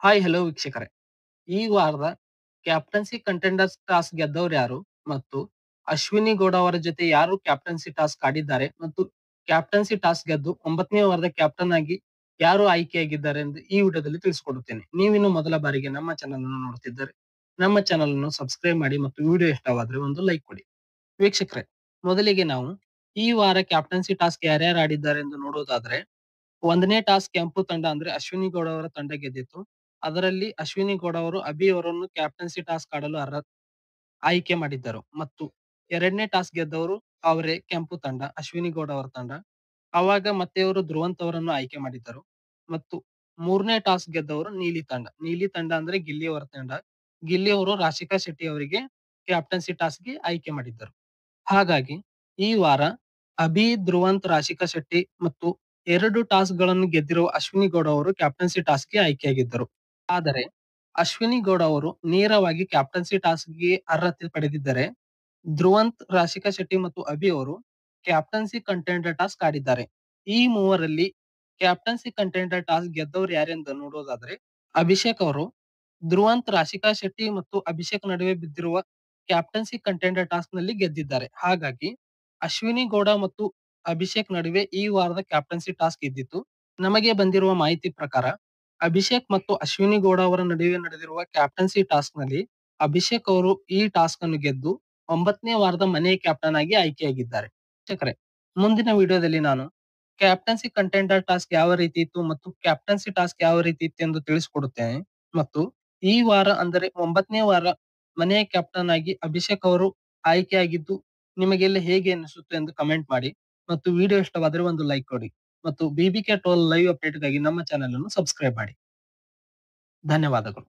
Hi hello ವೀಕ್ಷಕರೇ. ಈ ವಾರದ ಕ್ಯಾಪ್ಟನ್ಸಿ ಕಂಟೆಂಡರ್ಸ್ ಟಾಸ್ಕ್ ಗೆದ್ದವರು ಯಾರು? ಮತ್ತು ಅಶ್ವಿನಿ ಗೌಡ ಅವರ ಜೊತೆ ಯಾರು ಕ್ಯಾಪ್ಟನ್ಸಿ ಟಾಸ್ಕ್ ಆಡಿದ್ದಾರೆ? ಮತ್ತು ಕ್ಯಾಪ್ಟನ್ಸಿ ಟಾಸ್ಕ್ ಗೆದ್ದು 9ನೇ ವಾರದ ಕ್ಯಾಪ್ಟನ್ ಆಗಿ ಯಾರು ಆಯ್ಕೆಯಾಗಿದ್ದಾರೆ ಎಂದು ಈ ವಿಡಿಯೋದಲ್ಲಿ ತಿಳಿಸಿಕೊಡುತ್ತೇನೆ. ನೀವಿನ್ನು ಮೊದಲ ಬಾರಿಗೆ ನಮ್ಮ ಚಾನಲ್ ಅನ್ನು ನೋಡುತ್ತಿದ್ದರೆ ನಮ್ಮ ಚಾನಲ್ ಅನ್ನು ಸಬ್ಸ್ಕ್ರೈಬ್ ಮಾಡಿ ಮತ್ತು ವಿಡಿಯೋ ಇಷ್ಟವಾದರೆ ಒಂದು ಲೈಕ್ ಕೊಡಿ. ವೀಕ್ಷಕರೇ, ಮೊದಲಿಗೆ ನಾವು ಈ ವಾರ ಕ್ಯಾಪ್ಟನ್ಸಿ ಟಾಸ್ಕ್ ಯಾರ್ಯಾರು ಆಡಿದ್ದಾರೆ ಎಂದು ನೋಡುವುದಾದ್ರೆ, 1ನೇ ಟಾಸ್ಕ್ ಕೆಂಪು ತಂಡ ಅಂದ್ರೆ ಅಶ್ವಿನಿ ಗೌಡ ಅವರ ತಂಡ ಗೆದ್ದಿತ್ತು. ಅದರಲ್ಲಿ ಅಶ್ವಿನಿ ಗೌಡ ಅವರು ಅಭಿ ಅವರನ್ನು ಕ್ಯಾಪ್ಟನ್ಸಿ ಟಾಸ್ಕ್ ಆಡಲು ಆಯ್ಕೆ ಮಾಡಿದ್ದರು ಮತ್ತು 2ನೇ ಟಾಸ್ಕ್ ಗೆದ್ದವರು ಅವರೇ ಕೆಂಪು ತಂಡ ಅಶ್ವಿನಿ ಗೌಡ ಅವರ ತಂಡ. ಅವಾಗ ಮತ್ತೆ ಅವರು ಧ್ರುವಂತ್ ಅವರನ್ನು ಆಯ್ಕೆ ಮಾಡಿದ್ದರು ಮತ್ತು 3ನೇ ಟಾಸ್ಕ್ ಗೆದ್ದವರು ನೀಲಿ ತಂಡ ಅಂದ್ರೆ ಗಿಲ್ಲಿ ಅವರ ತಂಡ. ಗಿಲ್ಲಿ ಅವರು ರಾಶಿಕಾ ಶೆಟ್ಟಿ ಅವರಿಗೆ ಕ್ಯಾಪ್ಟನ್ಸಿ ಟಾಸ್ಕ್ಗೆ ಆಯ್ಕೆ ಮಾಡಿದ್ದರು. ಹಾಗಾಗಿ ಈ ವಾರ ಅಭಿ, ಧ್ರುವಂತ್, ರಾಶಿಕಾ ಶೆಟ್ಟಿ ಮತ್ತು 2 ಟಾಸ್ಕ್‌ಗಳನ್ನು ಗೆದ್ದಿರುವ ಅಶ್ವಿನಿ ಗೌಡ ಅವರು ಕ್ಯಾಪ್ಟನ್ಸಿ ಟಾಸ್ಕ್‌ಗೆ ಆಯ್ಕೆಯಾಗಿದ್ದರು. ಆದರೆ ಅಶ್ವಿನಿ ಗೌಡ ಅವರು ನೇರವಾಗಿ ಕ್ಯಾಪ್ಟನ್ಸಿ ಟಾಸ್ಕ್‌ಗೆ ಅರ್ಹತೆ ಪಡೆದಿದ್ದರೆ, ಧ್ರುವಂತ್, ರಾಶಿಕಾ ಶೆಟ್ಟಿ ಮತ್ತು ಅಭಿ ಅವರು ಕ್ಯಾಪ್ಟನ್ಸಿ ಕಂಟೆಂಡರ್ ಟಾಸ್ಕ್ ಆಡಿದ್ದಾರೆ. ಈ ಮೂವರಲ್ಲಿ ಕ್ಯಾಪ್ಟನ್ಸಿ ಕಂಟೆಂಡರ್ ಟಾಸ್ಕ್ ಗೆದ್ದವರು ಯಾರೆಂದು ನೋಡುವುದಾದರೆ, ಅಭಿಷೇಕ್ ಅವರು ಧ್ರುವಂತ್, ರಾಶಿಕಾ ಶೆಟ್ಟಿ ಮತ್ತು ಅಭಿಷೇಕ್ ನಡುವೆ ಬಿದ್ದಿರುವ ಕ್ಯಾಪ್ಟನ್ಸಿ ಕಂಟೆಂಡರ್ ಟಾಸ್ಕ್‌ನಲ್ಲಿ ಗೆದ್ದಿದ್ದಾರೆ. ಹಾಗಾಗಿ ಅಶ್ವಿನಿ ಗೌಡ ಮತ್ತು ಅಭಿಷೇಕ್ ನಡುವೆ ಈ ವಾರದ ಕ್ಯಾಪ್ಟನ್ಸಿ ಟಾಸ್ಕ್ ಇದ್ದಿತ್ತು. ನಮಗೆ ಬಂದಿರುವ ಮಾಹಿತಿ ಪ್ರಕಾರ ಅಭಿಷೇಕ್ ಮತ್ತು ಅಶ್ವಿನಿ ಗೌಡ ಅವರ ನಡುವೆ ನಡೆದಿರುವ ಕ್ಯಾಪ್ಟನ್ಸಿ ಟಾಸ್ಕ್‌ನಲ್ಲಿ ಅಭಿಷೇಕ್ ಅವರು ಈ ಟಾಸ್ಕ್ ಅನ್ನು ಗೆದ್ದು 9ನೇ ವಾರದ ಮನೆ ಕ್ಯಾಪ್ಟನ್ ಆಗಿ ಆಯ್ಕೆಯಾಗಿದ್ದಾರೆ. ವೀಕ್ಷಕರೇ, ಮುಂದಿನ ವಿಡಿಯೋದಲ್ಲಿ ನಾನು ಕ್ಯಾಪ್ಟನ್ಸಿ ಕಂಟೆಂಡರ್ ಟಾಸ್ಕ್ ಯಾವ ರೀತಿ ಇತ್ತು ಮತ್ತು ಕ್ಯಾಪ್ಟನ್ಸಿ ಟಾಸ್ಕ್ ಯಾವ ರೀತಿ ಇತ್ತು ಎಂದು ತಿಳಿಸಿಕೊಡುತ್ತೇನೆ ಮತ್ತು ಈ ವಾರ ಅಂದರೆ 9ನೇ ವಾರ ಮನೆಯ ಕ್ಯಾಪ್ಟನ್ ಆಗಿ ಅಭಿಷೇಕ್ ಅವರು ಆಯ್ಕೆಯಾಗಿದ್ದು ನಿಮಗೆಲ್ಲ ಹೇಗೆ ಅನಿಸುತ್ತೆ ಎಂದು ಕಮೆಂಟ್ ಮಾಡಿ ಮತ್ತು ವಿಡಿಯೋ ಇಷ್ಟವಾದರೆ ಒಂದು ಲೈಕ್ ಕೊಡಿ ಮತ್ತು ಬಿಬಿಕೆ ಟ್ರೋಲ್ ಲೈವ್ ಅಪ್ಡೇಟ್‌ಗಾಗಿ ನಮ್ಮ ಚಾನೆಲ್ ಅನ್ನು ಸಬ್ಸ್ಕ್ರೈಬ್ ಮಾಡಿ. ಧನ್ಯವಾದಗಳು.